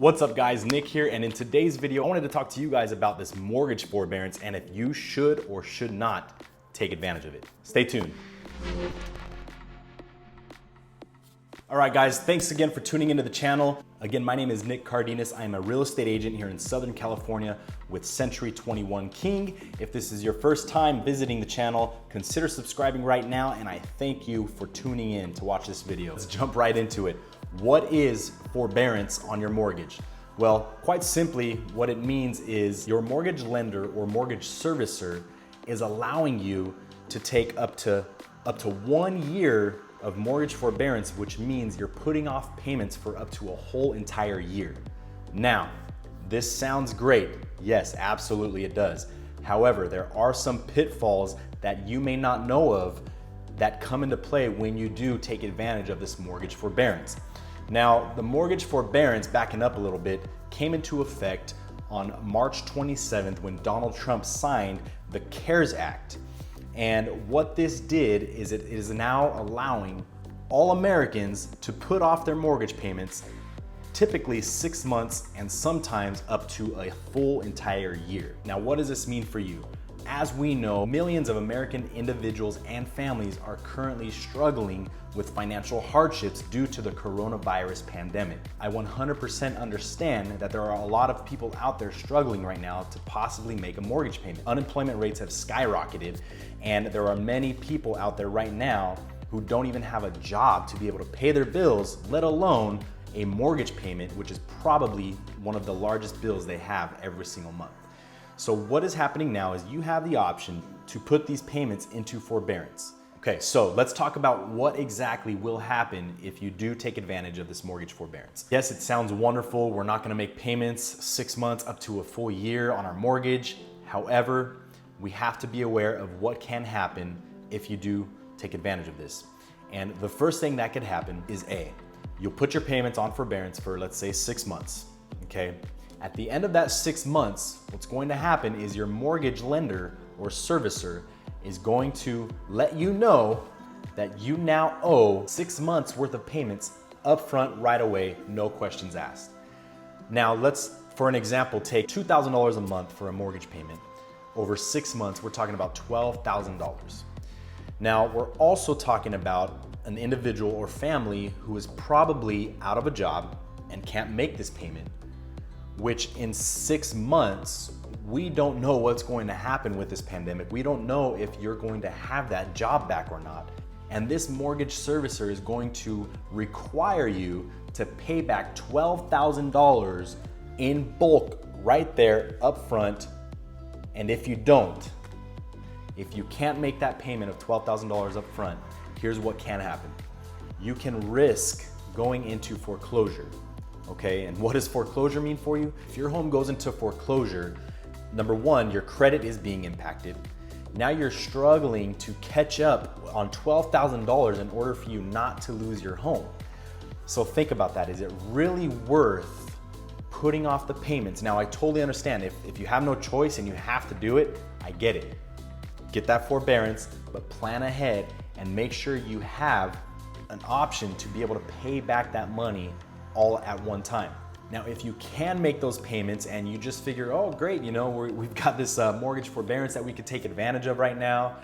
What's up guys, Nick here, and in today's video I wanted to talk to you guys about this mortgage forbearance and if you should or should not take advantage of it. Stay tuned. All right guys, thanks again for tuning into the channel. Again, my name is Nick Cardenas. I am a real estate agent here in Southern California with Century 21 King. If this is your first time visiting the channel, consider subscribing right now, and I thank you for tuning in to watch this video. Let's jump right into it. What is forbearance on your mortgage? Well, quite simply, what it means is your mortgage lender or mortgage servicer is allowing you to take up to 1 year of mortgage forbearance, which means you're putting off payments for up to a whole entire year. Now, this sounds great. Yes, absolutely it does. However, there are some pitfalls that you may not know of that come into play when you do take advantage of this mortgage forbearance. Now, the mortgage forbearance, backing up a little bit, came into effect on March 27th when Donald Trump signed the CARES Act. And what this did is it is now allowing all Americans to put off their mortgage payments typically 6 months and sometimes up to a full entire year. Now, what does this mean for you? As we know, millions of American individuals and families are currently struggling with financial hardships due to the coronavirus pandemic. I 100% understand that there are a lot of people out there struggling right now to possibly make a mortgage payment. Unemployment rates have skyrocketed, and there are many people out there right now who don't even have a job to be able to pay their bills, let alone a mortgage payment, which is probably one of the largest bills they have every single month. So what is happening now is you have the option to put these payments into forbearance. Okay, so let's talk about what exactly will happen if you do take advantage of this mortgage forbearance. Yes, it sounds wonderful. We're not gonna make payments 6 months up to a full year on our mortgage. However, we have to be aware of what can happen if you do take advantage of this. And the first thing that could happen is you'll put your payments on forbearance for, let's say, 6 months, okay? At the end of that 6 months, what's going to happen is your mortgage lender or servicer is going to let you know that you now owe 6 months worth of payments upfront right away, no questions asked. Now let's, for an example, take $2,000 a month for a mortgage payment. Over 6 months, we're talking about $12,000. Now we're also talking about an individual or family who is probably out of a job and can't make this payment, which in 6 months, we don't know what's going to happen with this pandemic. We don't know if you're going to have that job back or not. And this mortgage servicer is going to require you to pay back $12,000 in bulk right there up front. And if you don't, if you can't make that payment of $12,000 up front, here's what can happen. You can risk going into foreclosure. Okay, and what does foreclosure mean for you? If your home goes into foreclosure, number one, your credit is being impacted. Now you're struggling to catch up on $12,000 in order for you not to lose your home. So think about that. Is it really worth putting off the payments? Now I totally understand if you have no choice and you have to do it, I get it. Get that forbearance, but plan ahead and make sure you have an option to be able to pay back that money all at one time. Now, if you can make those payments and you just figure, oh great, you know, we've got this mortgage forbearance that we could take advantage of right now,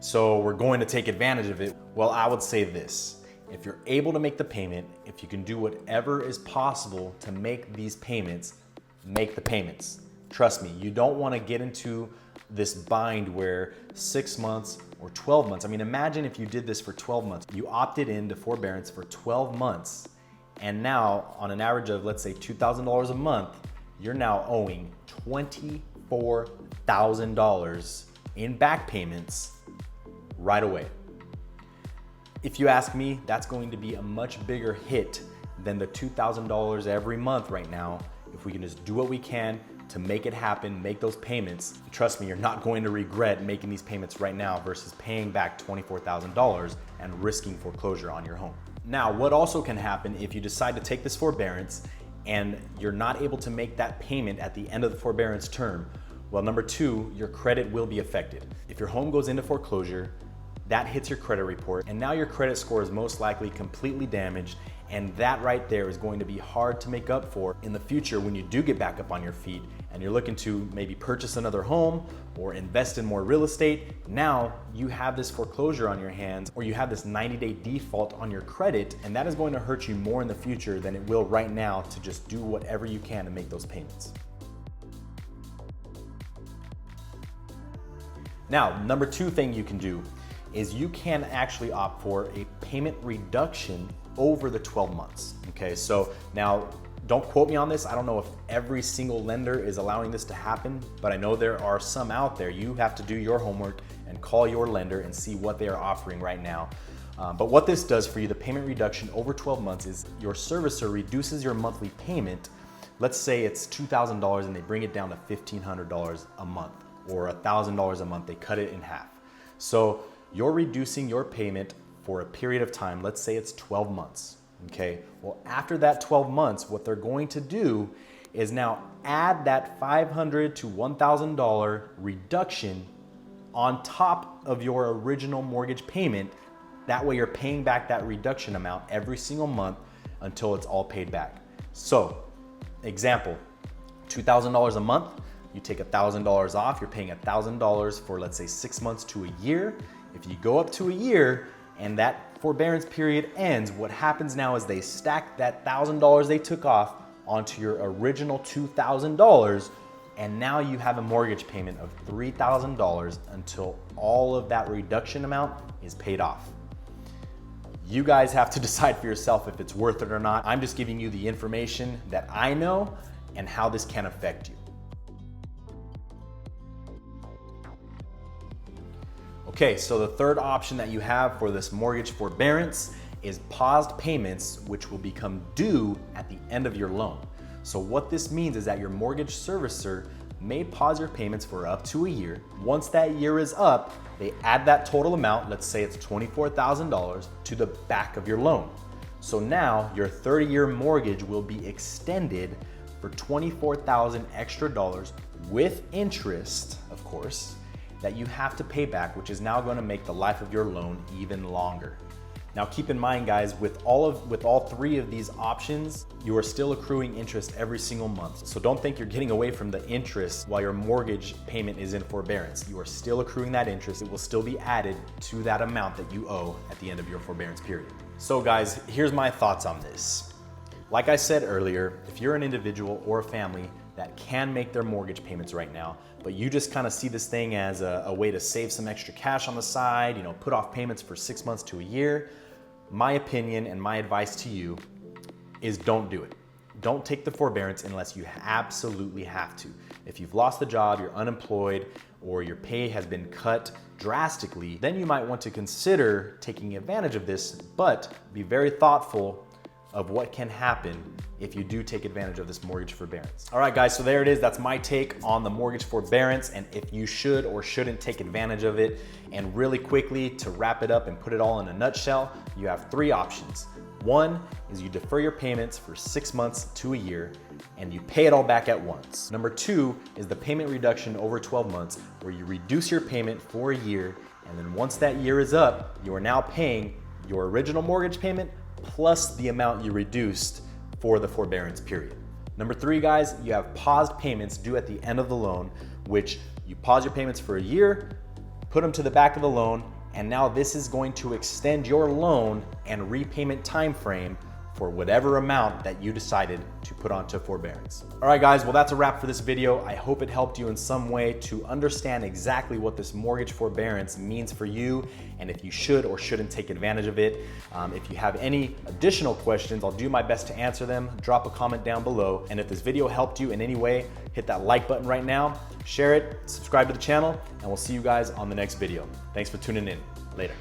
so we're going to take advantage of it. Well, I would say this, if you're able to make the payment, if you can do whatever is possible to make these payments, make the payments. Trust me, you don't want to get into this bind where 6 months or 12 months, I mean, imagine if you did this for 12 months, you opted into forbearance for 12 months, and now on an average of, let's say, $2,000 a month, you're now owing $24,000 in back payments right away. If you ask me, that's going to be a much bigger hit than the $2,000 every month right now. If we can just do what we can to make it happen, make those payments, trust me, you're not going to regret making these payments right now versus paying back $24,000 and risking foreclosure on your home. Now, what also can happen if you decide to take this forbearance and you're not able to make that payment at the end of the forbearance term, well, number two, your credit will be affected. If your home goes into foreclosure, that hits your credit report, and now your credit score is most likely completely damaged And that right there is going to be hard to make up for in the future when you do get back up on your feet and you're looking to maybe purchase another home or invest in more real estate. Now you have this foreclosure on your hands, or you have this 90-day default on your credit, and that is going to hurt you more in the future than it will right now to just do whatever you can to make those payments. Now, number two thing you can do is you can actually opt for a payment reduction over the 12 months. Okay, so now don't quote me on this. I don't know if every single lender is allowing this to happen, but I know there are some out there. You have to do your homework and call your lender and see what they are offering right now. But what this does for you, the payment reduction over 12 months, is your servicer reduces your monthly payment. Let's say it's $2,000 and they bring it down to $1,500 a month, or $1,000 a month. They cut it in half. So you're reducing your payment for a period of time. Let's say it's 12 months. Okay, well, after that 12 months, what they're going to do is now add that $500 to $1,000 reduction on top of your original mortgage payment. That way you're paying back that reduction amount every single month until it's all paid back. So, example, $2,000 a month, you take $1,000 off, you're paying $1,000 for, let's say, 6 months to a year. If you go up to a year and that forbearance period ends, what happens now is they stack that $1,000 they took off onto your original $2,000, and now you have a mortgage payment of $3,000 until all of that reduction amount is paid off. You guys have to decide for yourself if it's worth it or not. I'm just giving you the information that I know and how this can affect you. Okay, so the third option that you have for this mortgage forbearance is paused payments, which will become due at the end of your loan. So what this means is that your mortgage servicer may pause your payments for up to a year. Once that year is up, they add that total amount, let's say it's $24,000, to the back of your loan. So now your 30-year mortgage will be extended for $24,000 extra dollars with interest, of course, that you have to pay back, which is now going to make the life of your loan even longer. Now keep in mind, guys, with all three of these options, you are still accruing interest every single month. So don't think you're getting away from the interest while your mortgage payment is in forbearance. You are still accruing that interest. It will still be added to that amount that you owe at the end of your forbearance period. So guys, here's my thoughts on this. Like I said earlier, if you're an individual or a family that can make their mortgage payments right now, but you just kind of see this thing as a way to save some extra cash on the side, put off payments for 6 months to a year, my opinion and my advice to you is don't do it. Don't take the forbearance unless you absolutely have to. If you've lost the job, you're unemployed, or your pay has been cut drastically, then you might want to consider taking advantage of this, but be very thoughtful of what can happen if you do take advantage of this mortgage forbearance. All right, guys, so there it is. That's my take on the mortgage forbearance and if you should or shouldn't take advantage of it. And really quickly, to wrap it up and put it all in a nutshell, you have three options. One is you defer your payments for 6 months to a year and you pay it all back at once. Number two is the payment reduction over 12 months, where you reduce your payment for a year, and then once that year is up, you are now paying your original mortgage payment plus the amount you reduced for the forbearance period. Number three, guys, you have paused payments due at the end of the loan, which you pause your payments for a year, put them to the back of the loan, and now this is going to extend your loan and repayment time frame for whatever amount that you decided to put onto forbearance. All right, guys, well, that's a wrap for this video. I hope it helped you in some way to understand exactly what this mortgage forbearance means for you and if you should or shouldn't take advantage of it. If you have any additional questions, I'll do my best to answer them. Drop a comment down below. And if this video helped you in any way, hit that like button right now, share it, subscribe to the channel, and we'll see you guys on the next video. Thanks for tuning in. Later.